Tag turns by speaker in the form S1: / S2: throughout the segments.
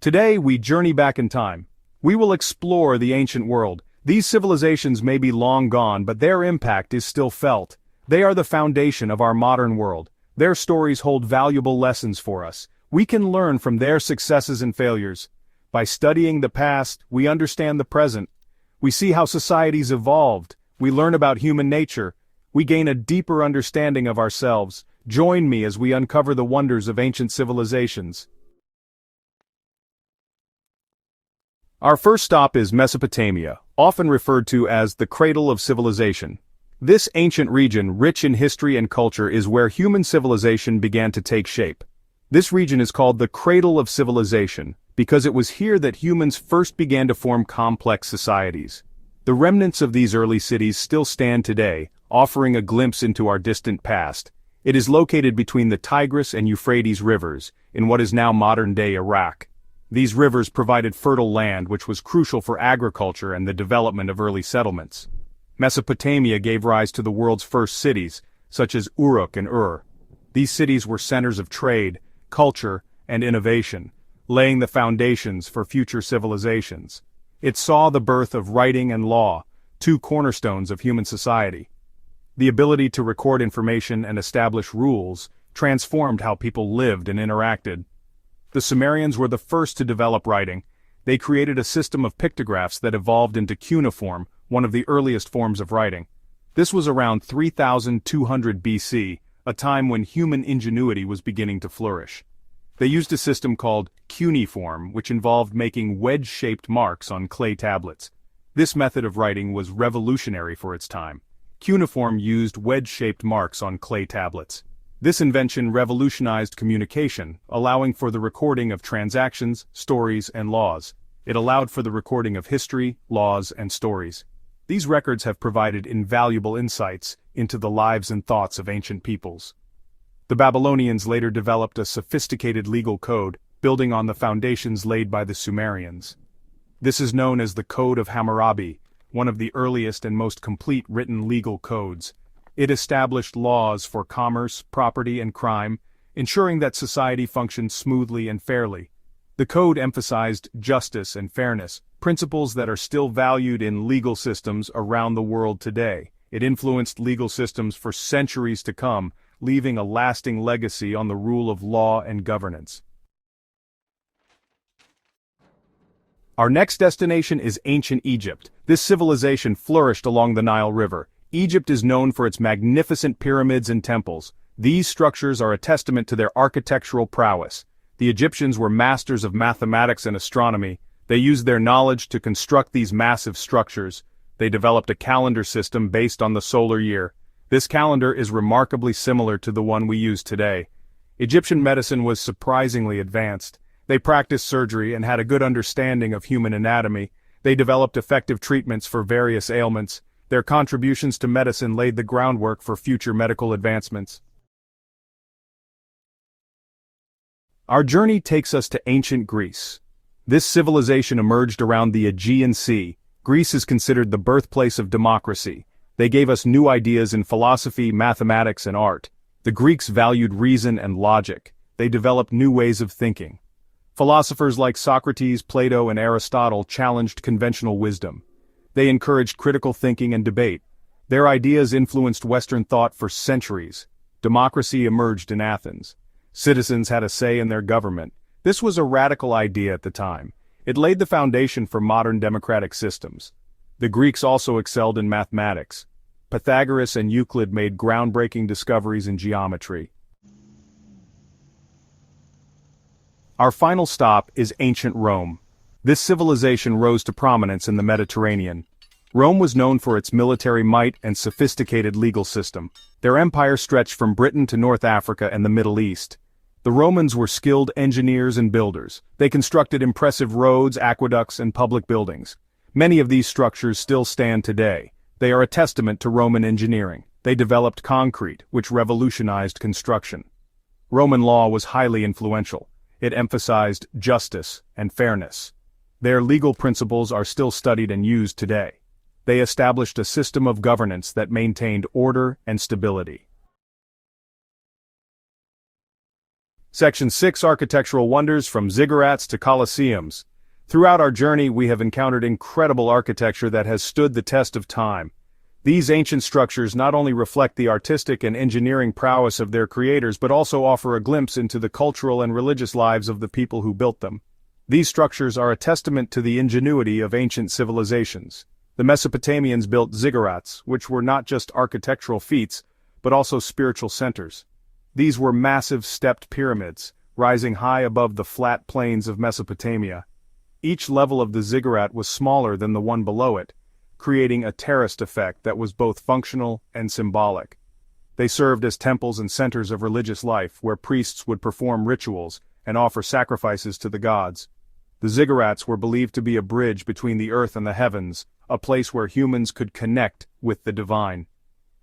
S1: Today, we journey back in time. We will explore the ancient world. These civilizations may be long gone, but their impact is still felt. They are the foundation of our modern world. Their stories hold valuable lessons for us. We can learn from their successes and failures. By studying the past, we understand the present. We see how societies evolved. We learn about human nature. We gain a deeper understanding of ourselves. Join me as we uncover the wonders of ancient civilizations. Our first stop is Mesopotamia, often referred to as the cradle of civilization. This ancient region, rich in history and culture, is where human civilization began to take shape. This region is called the cradle of civilization because it was here that humans first began to form complex societies. The remnants of these early cities still stand today, offering a glimpse into our distant past. It is located between the Tigris and Euphrates rivers, in what is now modern-day Iraq. These rivers provided fertile land which was crucial for agriculture and the development of early settlements. Mesopotamia gave rise to the world's first cities, such as Uruk and Ur. These cities were centers of trade, culture, and innovation, laying the foundations for future civilizations. It saw the birth of writing and law, two cornerstones of human society. The ability to record information and establish rules transformed how people lived and interacted. The Sumerians were the first to develop writing. They created a system of pictographs that evolved into cuneiform, one of the earliest forms of writing. This was around 3200 BC, a time when human ingenuity was beginning to flourish. They used a system called cuneiform, which involved making wedge-shaped marks on clay tablets. This method of writing was revolutionary for its time. Cuneiform used wedge-shaped marks on clay tablets. This invention revolutionized communication, allowing for the recording of transactions, stories, and laws. It allowed for the recording of history, laws, and stories. These records have provided invaluable insights into the lives and thoughts of ancient peoples. The Babylonians later developed a sophisticated legal code, building on the foundations laid by the Sumerians. This is known as the Code of Hammurabi, one of the earliest and most complete written legal codes. It established laws for commerce, property, and crime, ensuring that society functioned smoothly and fairly. The code emphasized justice and fairness, principles that are still valued in legal systems around the world today. It influenced legal systems for centuries to come, leaving a lasting legacy on the rule of law and governance. Our next destination is ancient Egypt. This civilization flourished along the Nile River. Egypt is known for its magnificent pyramids and temples. These structures are a testament to their architectural prowess. The Egyptians were masters of mathematics and astronomy. They used their knowledge to construct these massive structures. They developed a calendar system based on the solar year. This calendar is remarkably similar to the one we use today. Egyptian medicine was surprisingly advanced. They practiced surgery and had a good understanding of human anatomy. They developed effective treatments for various ailments. Their contributions to medicine laid the groundwork for future medical advancements. Our journey takes us to ancient Greece. This civilization emerged around the Aegean Sea. Greece is considered the birthplace of democracy. They gave us new ideas in philosophy, mathematics, and art. The Greeks valued reason and logic. They developed new ways of thinking. Philosophers like Socrates, Plato, and Aristotle challenged conventional wisdom. They encouraged critical thinking and debate. Their ideas influenced Western thought for centuries. Democracy emerged in Athens. Citizens had a say in their government. This was a radical idea at the time. It laid the foundation for modern democratic systems. The Greeks also excelled in mathematics. Pythagoras and Euclid made groundbreaking discoveries in geometry. Our final stop is ancient Rome. This civilization rose to prominence in the Mediterranean. Rome was known for its military might and sophisticated legal system. Their empire stretched from Britain to North Africa and the Middle East. The Romans were skilled engineers and builders. They constructed impressive roads, aqueducts, and public buildings. Many of these structures still stand today. They are a testament to Roman engineering. They developed concrete, which revolutionized construction. Roman law was highly influential. It emphasized justice and fairness. Their legal principles are still studied and used today. They established a system of governance that maintained order and stability. Section 6: Architectural Wonders from Ziggurats to Colosseums. Throughout our journey we have encountered incredible architecture that has stood the test of time. These ancient structures not only reflect the artistic and engineering prowess of their creators but also offer a glimpse into the cultural and religious lives of the people who built them. These structures are a testament to the ingenuity of ancient civilizations. The Mesopotamians built ziggurats, which were not just architectural feats, but also spiritual centers. These were massive stepped pyramids, rising high above the flat plains of Mesopotamia. Each level of the ziggurat was smaller than the one below it, creating a terraced effect that was both functional and symbolic. They served as temples and centers of religious life where priests would perform rituals and offer sacrifices to the gods. The ziggurats were believed to be a bridge between the earth and the heavens, a place where humans could connect with the divine.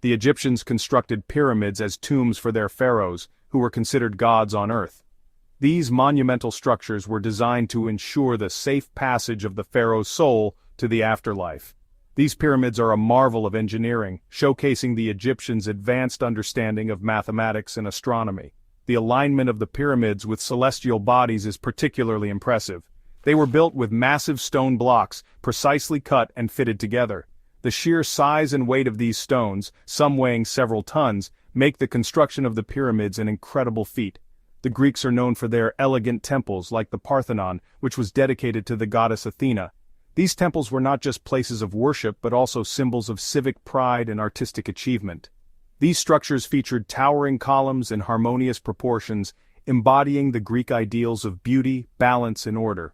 S1: The Egyptians constructed pyramids as tombs for their pharaohs, who were considered gods on earth. These monumental structures were designed to ensure the safe passage of the pharaoh's soul to the afterlife. These pyramids are a marvel of engineering, showcasing the Egyptians' advanced understanding of mathematics and astronomy. The alignment of the pyramids with celestial bodies is particularly impressive. They were built with massive stone blocks, precisely cut and fitted together. The sheer size and weight of these stones, some weighing several tons, make the construction of the pyramids an incredible feat. The Greeks are known for their elegant temples like the Parthenon, which was dedicated to the goddess Athena. These temples were not just places of worship but also symbols of civic pride and artistic achievement. These structures featured towering columns in harmonious proportions, embodying the Greek ideals of beauty, balance, and order.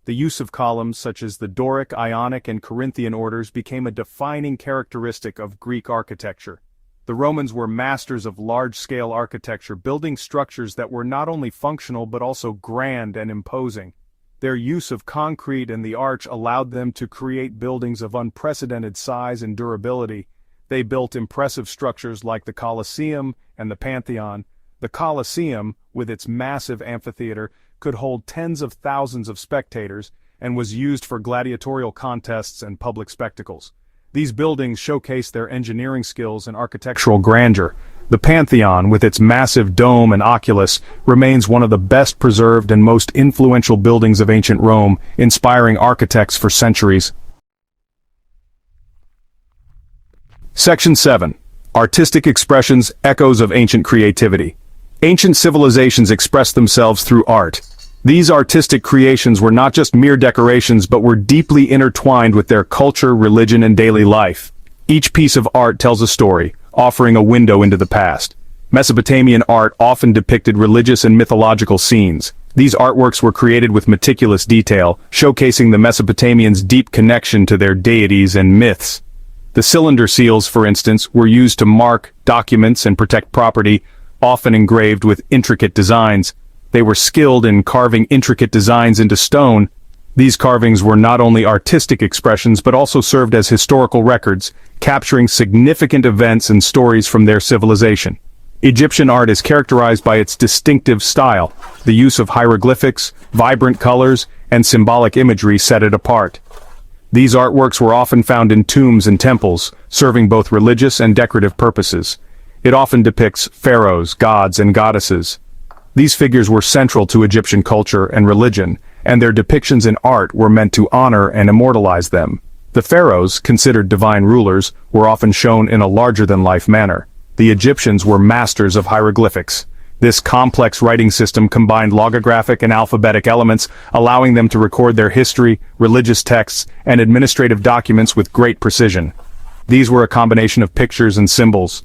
S1: The use of columns such as the Doric, Ionic, and Corinthian orders became a defining characteristic of Greek architecture. The Romans were masters of large-scale architecture, building structures that were not only functional but also grand and imposing. Their use of concrete and the arch allowed them to create buildings of unprecedented size and durability. They built impressive structures like the Colosseum and the Pantheon. The Colosseum, with its massive amphitheater, could hold tens of thousands of spectators and was used for gladiatorial contests and public spectacles. These buildings showcase their engineering skills and architectural grandeur. The Pantheon, with its massive dome and oculus, remains one of the best preserved and most influential buildings of ancient Rome, inspiring architects for centuries. Section 7. Artistic Expressions, Echoes of Ancient Creativity. Ancient civilizations expressed themselves through art. These artistic creations were not just mere decorations but were deeply intertwined with their culture, religion, and daily life. Each piece of art tells a story, offering a window into the past. Mesopotamian art often depicted religious and mythological scenes. These artworks were created with meticulous detail, showcasing the Mesopotamians' deep connection to their deities and myths. The cylinder seals, for instance, were used to mark documents and protect property, often engraved with intricate designs. They were skilled in carving intricate designs into stone. These carvings were not only artistic expressions but also served as historical records, capturing significant events and stories from their civilization. Egyptian art is characterized by its distinctive style. The use of hieroglyphics, vibrant colors, and symbolic imagery set it apart. These artworks were often found in tombs and temples, serving both religious and decorative purposes. It often depicts pharaohs, gods, and goddesses. These figures were central to Egyptian culture and religion, and their depictions in art were meant to honor and immortalize them. The pharaohs, considered divine rulers, were often shown in a larger-than-life manner. The Egyptians were masters of hieroglyphics. This complex writing system combined logographic and alphabetic elements, allowing them to record their history, religious texts, and administrative documents with great precision. These were a combination of pictures and symbols.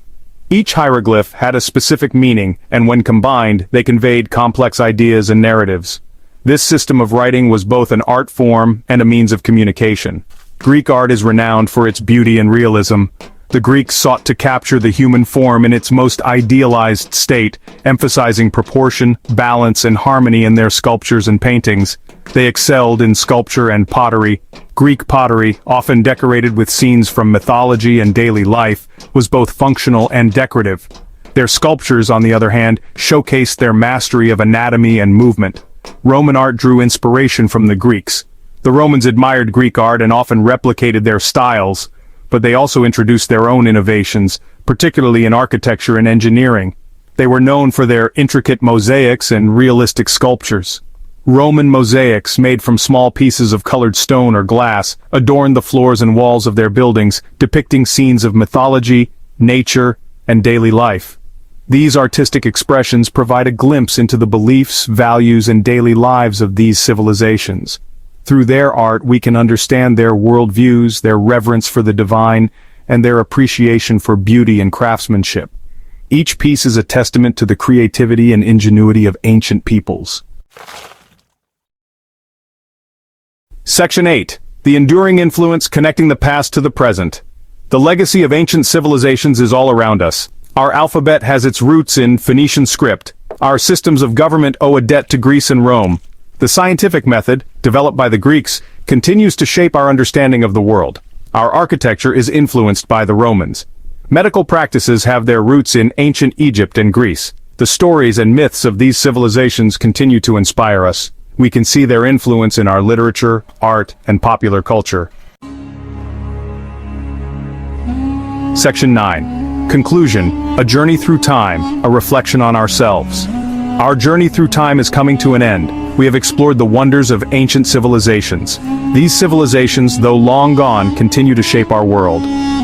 S1: Each hieroglyph had a specific meaning, and when combined, they conveyed complex ideas and narratives. This system of writing was both an art form and a means of communication. Greek art is renowned for its beauty and realism. The Greeks sought to capture the human form in its most idealized state, emphasizing proportion, balance, and harmony in their sculptures and paintings. They excelled in sculpture and pottery. Greek pottery, often decorated with scenes from mythology and daily life, was both functional and decorative. Their sculptures, on the other hand, showcased their mastery of anatomy and movement. Roman art drew inspiration from the Greeks. The Romans admired Greek art and often replicated their styles, but they also introduced their own innovations, particularly in architecture and engineering. They were known for their intricate mosaics and realistic sculptures. Roman mosaics, made from small pieces of colored stone or glass, adorned the floors and walls of their buildings, depicting scenes of mythology, nature, and daily life. These artistic expressions provide a glimpse into the beliefs, values, and daily lives of these civilizations. Through their art, we can understand their worldviews, their reverence for the divine, and their appreciation for beauty and craftsmanship. Each piece is a testament to the creativity and ingenuity of ancient peoples. Section 8. The enduring influence connecting the past to the present. The legacy of ancient civilizations is all around us. Our alphabet has its roots in Phoenician script. Our systems of government owe a debt to Greece and Rome. The scientific method, developed by the Greeks, continues to shape our understanding of the world. Our architecture is influenced by the Romans. Medical practices have their roots in ancient Egypt and Greece. The stories and myths of these civilizations continue to inspire us. We can see their influence in our literature, art, and popular culture. Section 9. Conclusion. A journey through time, a reflection on ourselves. Our journey through time is coming to an end. We have explored the wonders of ancient civilizations. These civilizations, though long gone, continue to shape our world.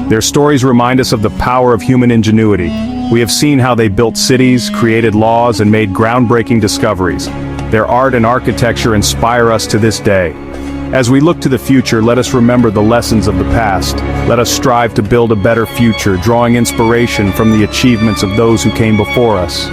S1: Their stories remind us of the power of human ingenuity. We have seen how they built cities, created laws, and made groundbreaking discoveries. Their art and architecture inspire us to this day. As we look to the future, let us remember the lessons of the past. Let us strive to build a better future, drawing inspiration from the achievements of those who came before us.